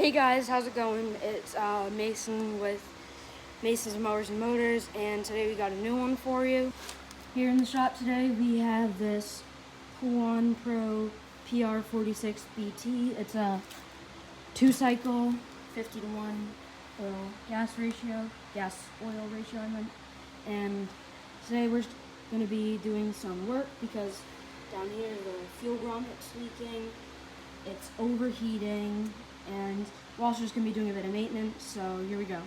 Hey guys, how's it going? It's Mason with Mason's Mowers and Motors, and today we got a new one for you. Here in the shop today we have this Poulan Pro pr46bt. It's a 2-cycle 50-to-1 gas oil ratio I meant. And today we're going to be doing some work because down here the fuel grommet's leaking, it's overheating, and we're also just going to be doing a bit of maintenance, so here we go.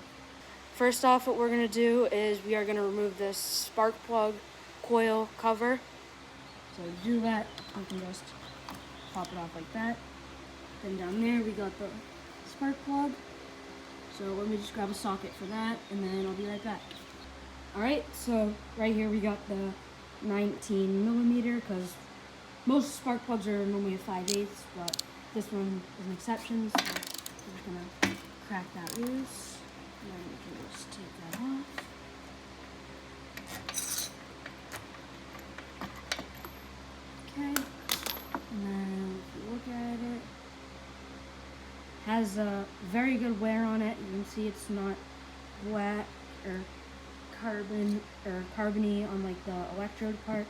First off, what we're going to do is we are going to remove this spark plug coil cover. So to do that, we can just pop it off like that. Then down there we got the spark plug. So let me just grab a socket for that, and then I'll be right back. Alright, so right here we got the 19mm, because most spark plugs are normally a 5/8, but this one is an exception, so we're just going to crack that loose, and then we can just take that off. Okay, and then if you look at it, has a very good wear on it. You can see it's not black or carbony on like the electrode part,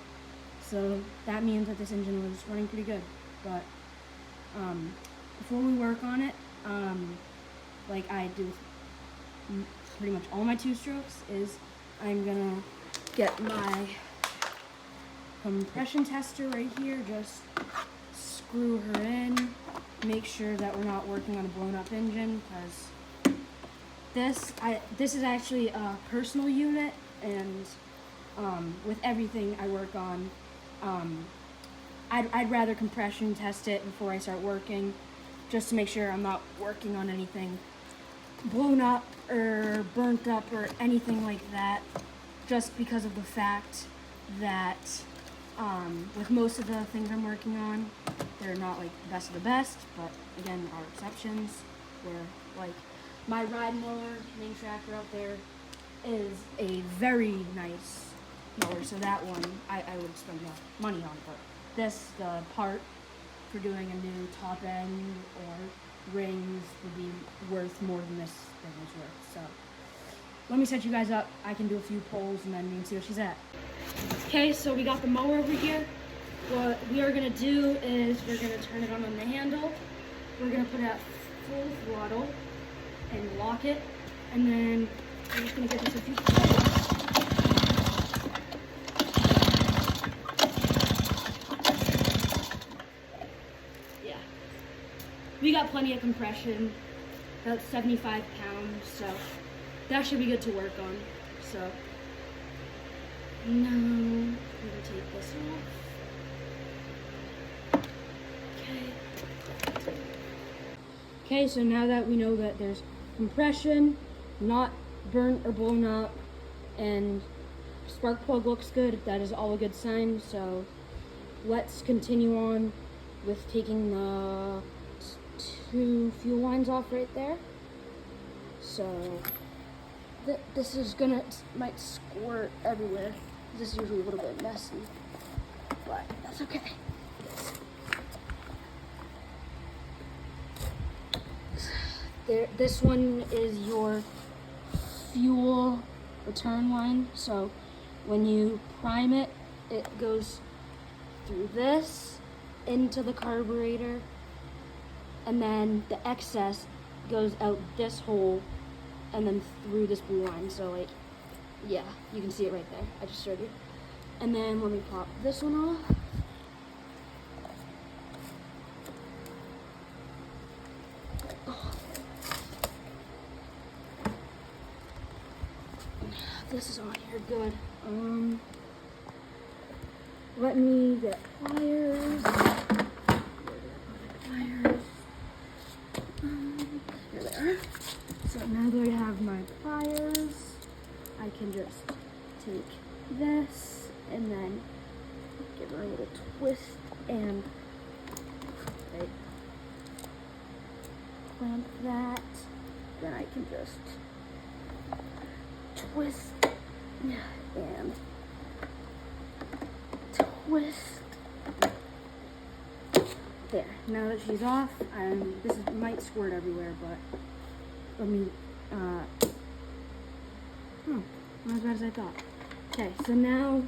so that means that this engine was running pretty good. But before we work on it, like I do with pretty much all my 2-strokes, is I'm gonna get my compression tester right here, just screw her in, make sure that we're not working on a blown up engine, because this is actually a personal unit, and with everything I work on, I'd rather compression test it before I start working, just to make sure I'm not working on anything blown up or burnt up or anything like that, just because of the fact that with most of the things I'm working on, they're not like the best of the best, but again, there are exceptions where, like, my ride mower main tractor out there is a very nice mower, so that one I would spend money on, but this, the part for doing a new top end or rings, would be worth more than this thing is worth. So let me set you guys up. I can do a few pulls and then we can see where she's at. Okay, so we got the mower over here. What we are gonna do is we're gonna turn it on the handle. We're gonna put it at full throttle and lock it, and then we're just gonna give this a few seconds. Yeah, we got plenty of compression, about 75 pounds, so that should be good to work on. So now I'm gonna take this off. Okay, so now that we know that there's compression, not burnt or blown up, and spark plug looks good, that is all a good sign. So let's continue on with taking the 2 fuel lines off right there. So this is might squirt everywhere. This is usually a little bit messy, but that's okay. This one is your fuel return line. So when you prime it, it goes through this into the carburetor, and then the excess goes out this hole and then through this blue line. So, like, yeah, you can see it right there. I just showed you. And then let me pop this one off. This is on here good. Let me get pliers. Here they are. So now that I have my pliers, I can just take this and then give her a little twist and clamp that. Then I can just twist and twist. Okay, now that she's off, might squirt everywhere, but let me, not as bad as I thought. Okay, so now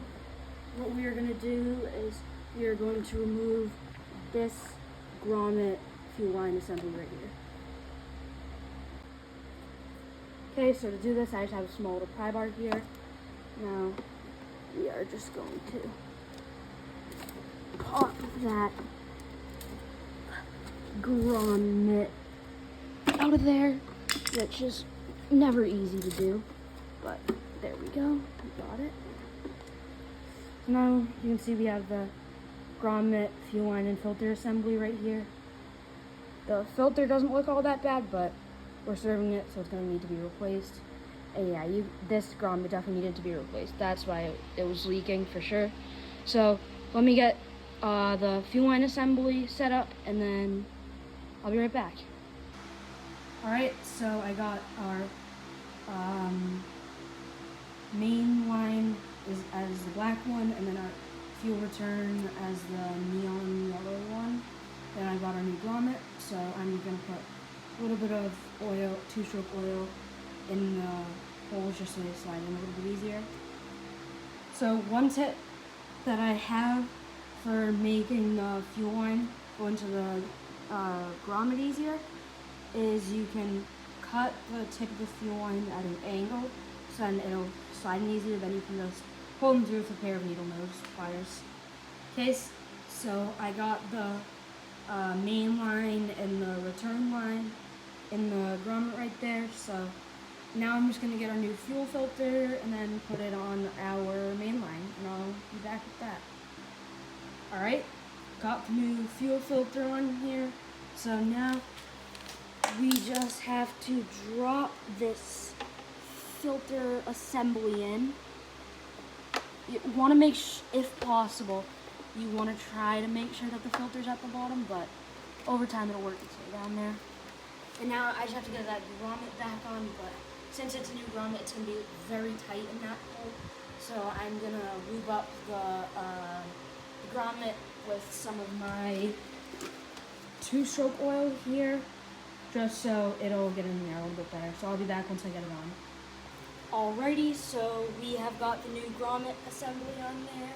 what we are going to do is we are going to remove this grommet fuel line assembly right here. Okay, so to do this, I just have a small little pry bar here. Now, we are just going to pop that grommet out of there, which is never easy to do, but there we go, we got it. So now you can see we have the grommet fuel line and filter assembly right here. The filter doesn't look all that bad, but we're serving it, so it's going to need to be replaced. And yeah, this grommet definitely needed to be replaced. That's why it was leaking for sure. So let me get the fuel line assembly set up, and then I'll be right back. Alright, so I got our main line as the black one, and then our fuel return as the neon yellow one. Then I got our new grommet, so I'm going to put a little bit of oil, 2-stroke oil, in the holes just so they slide in a little bit easier. So one tip that I have for making the fuel line go into the grommet easier is you can cut the tip of the fuel line at an angle, so then it'll slide in easier. Then you can just pull them through with a pair of needle nose pliers. Okay, so I got the main line and the return line in the grommet right there. So now I'm just going to get our new fuel filter and then put it on our main line, and I'll be back with that. Alright, got the new fuel filter on here. So now we just have to drop this filter assembly in. You want to make if possible, you want to try to make sure that the filter's at the bottom, but over time it'll work its way down there. And now I just have to get that grommet back on, but since it's a new grommet, it's going to be very tight in that hole. So I'm going to lube up the grommet with some of my 2-stroke oil here, just so it'll get in there a little bit better. So I'll be back once I get it on. Alrighty, so we have got the new grommet assembly on there,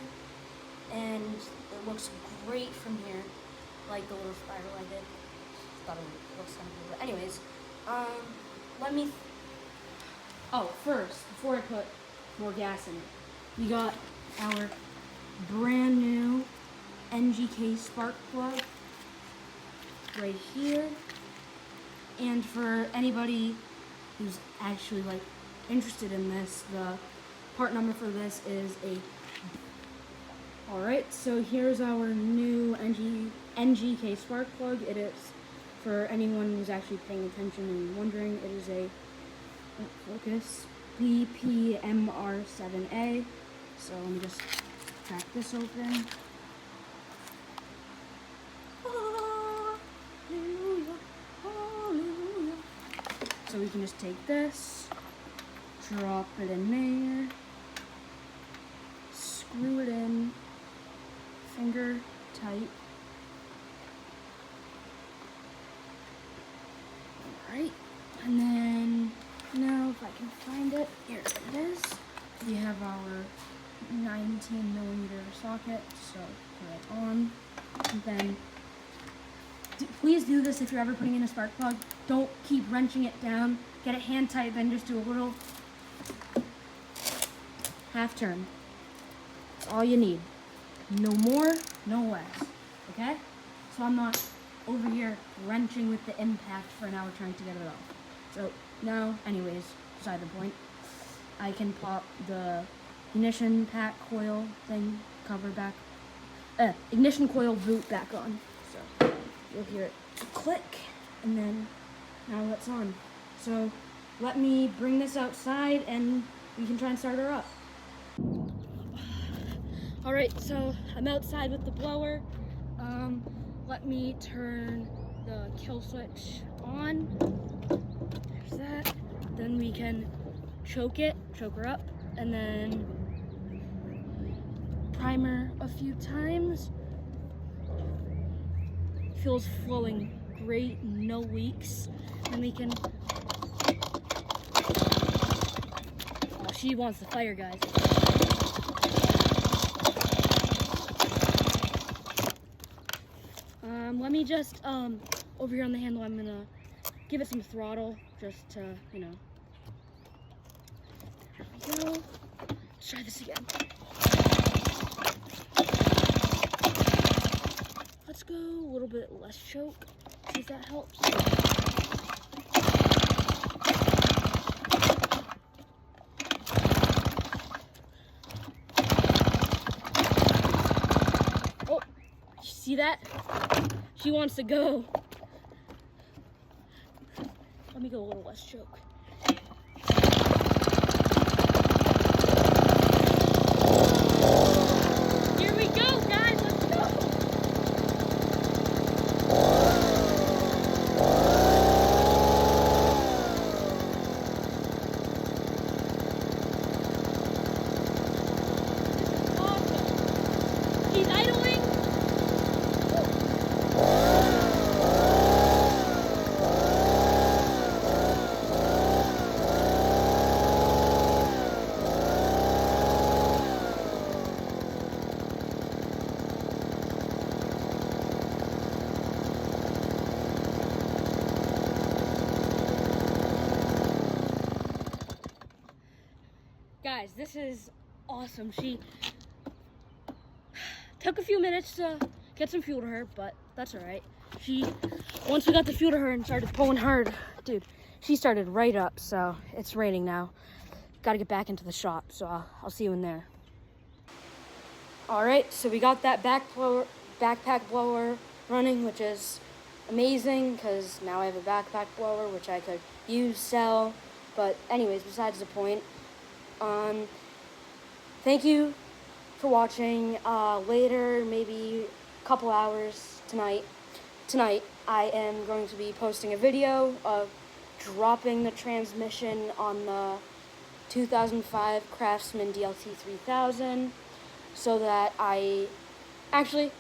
and it looks great from here, like the little spiral I did. Thought it looks kind of cool. But anyways, first, before I put more gas in it, we got our brand new NGK spark plug right here. And for anybody who's actually interested in this, the part number for this is Alright, so here's our new NGK spark plug. It is, for anyone who's actually paying attention and wondering, it is a BPMR7A. So let me just crack this open. Hallelujah, hallelujah. So we can just take this, drop it in there, screw it in, finger tight. Alright, and then now if I can find it, here it is. We have our 19mm socket, so put it on. And then please do this if you're ever putting in a spark plug. Don't keep wrenching it down. Get it hand tight, then just do a little half turn. That's all you need. No more, no less. Okay? So I'm not over here wrenching with the impact for an hour trying to get it off. So now, anyways, beside the point, I can pop the ignition pack coil thing cover back, ignition coil boot back on. So you'll hear it click, and then now that's on. So let me bring this outside and we can try and start her up. Alright, so I'm outside with the blower. Let me turn the kill switch on. There's that. Then we can choke her up, and then primer a few times. feels flowing great, no leaks. And we can, oh, she wants the fire, guys. Let me just, over here on the handle, I'm gonna give it some throttle, just to, you know. There we go. Let's try this again. Let's go a little bit less choke, see if that helps. Oh, you see that? She wants to go. Let me go a little less choke. Here we go, guys, let's go. Awesome. He's idling. Guys, this is awesome. She took a few minutes to get some fuel to her, but that's all right. Once we got the fuel to her and started pulling hard, dude, she started right up. So it's raining now. Got to get back into the shop, so I'll see you in there. All right, so we got that backpack blower running, which is amazing because now I have a backpack blower, which I could use, sell. But anyways, besides the point. Thank you for watching. Later, maybe a couple hours tonight, I am going to be posting a video of dropping the transmission on the 2005 Craftsman DLT 3000 so that actually,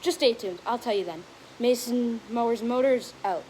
just stay tuned. I'll tell you then. Mason Mowers Motors out.